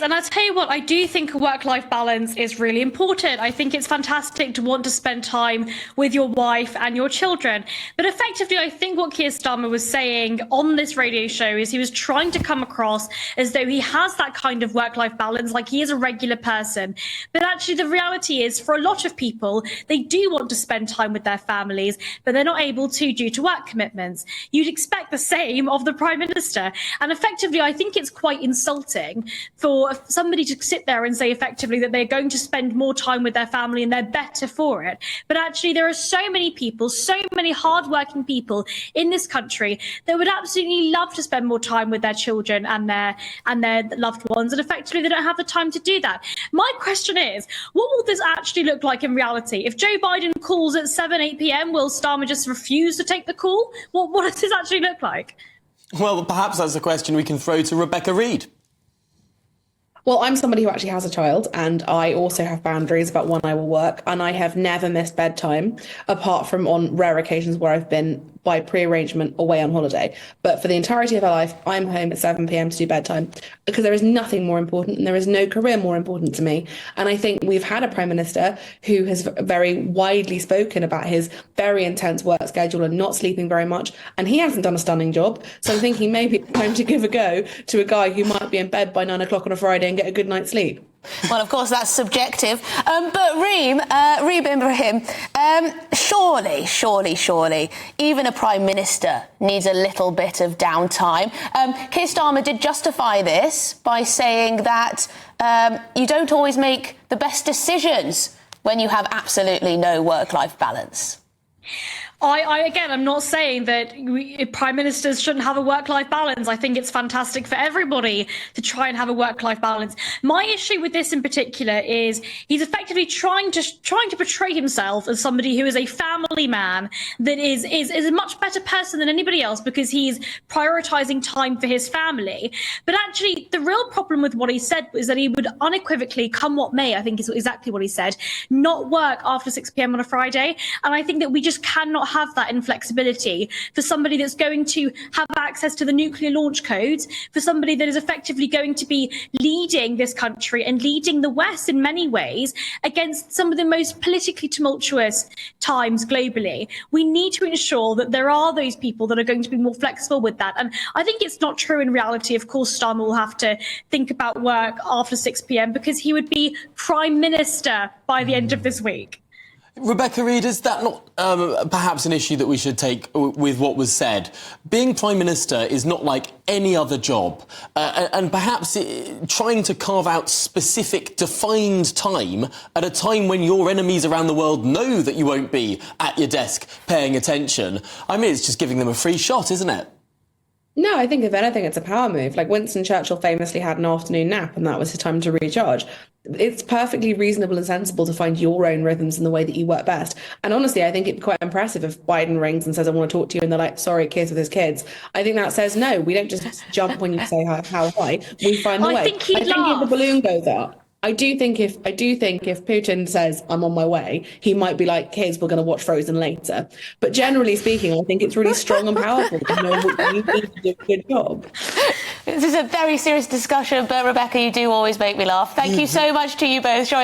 is, and I tell you what, I do think a work-life balance is really important. I think it's fantastic to want to spend time with your wife and your children. But effectively, I think what Keir Starmer was saying on this radio show is he was trying to come across as though he has that kind of work-life balance, like he is a regular person. But actually, the reality is, for a lot of people, they do want to spend time with their families, but they're not able to due to work commitments. You'd expect the same of the Prime Minister. And effectively, I think it's quite insulting for somebody to sit there and say effectively that they're going to spend more time with their family and they're better for it. But actually, there are so many people, so many hardworking people in this country that would absolutely love to spend more time with their children and their loved ones, and effectively they don't have the time to do that. My question is, what will this actually look like in reality? If Joe Biden calls at 8 p.m, will Starmer just refuse to take the call? What does this actually look like? Well, perhaps that's a question we can throw to Rebecca Reid. Well, I'm somebody who actually has a child, and I also have boundaries about when I will work, and I have never missed bedtime, apart from on rare occasions where I've been by pre-arrangement away on holiday. But for the entirety of our life, I'm home at 7 p.m. to do bedtime, because there is nothing more important and there is no career more important to me. And I think we've had a Prime Minister who has very widely spoken about his very intense work schedule and not sleeping very much, and he hasn't done a stunning job. So I'm thinking maybe it's time to give a go to a guy who might be in bed by 9 o'clock on a Friday and get a good night's sleep. Well, of course, that's subjective. But Reem, Ibrahim, surely, even a Prime Minister needs a little bit of downtime. Keir Starmer did justify this by saying that you don't always make the best decisions when you have absolutely no work-life balance. I'm not saying that prime ministers shouldn't have a work-life balance. I think it's fantastic for everybody to try and have a work-life balance. My issue with this in particular is he's effectively trying to portray himself as somebody who is a family man that is a much better person than anybody else because he's prioritizing time for his family. But actually, the real problem with what he said is that he would unequivocally, come what may, I think is exactly what he said, not work after 6 p.m. on a Friday. And I think that we just cannot have that inflexibility for somebody that's going to have access to the nuclear launch codes, for somebody that is effectively going to be leading this country and leading the West in many ways against some of the most politically tumultuous times globally. We need to ensure that there are those people that are going to be more flexible with that. And I think it's not true in reality. Of course, Starmer will have to think about work after 6 p.m. because he would be Prime Minister by the end of this week. Rebecca Reid, is that not perhaps an issue that we should take with what was said? Being Prime Minister is not like any other job, and perhaps trying to carve out specific, defined time at a time when your enemies around the world know that you won't be at your desk paying attention. I mean, it's just giving them a free shot, isn't it? No, I think if anything, it's a power move. Like Winston Churchill famously had an afternoon nap and that was his time to recharge. It's perfectly reasonable and sensible to find your own rhythms in the way that you work best. And honestly, I think it'd be quite impressive if Biden rings and says, I want to talk to you, and they're like, sorry, Keir's with his kids. I think that says no. We don't just jump when you say how high. We find the way. I think if the balloon goes up, I do think if Putin says I'm on my way, he might be like, kids, we're going to watch Frozen later. But generally speaking, I think it's really strong and powerful to know what you need to do a good job. This is a very serious discussion, but Rebecca, you do always make me laugh. Thank you so much to you both.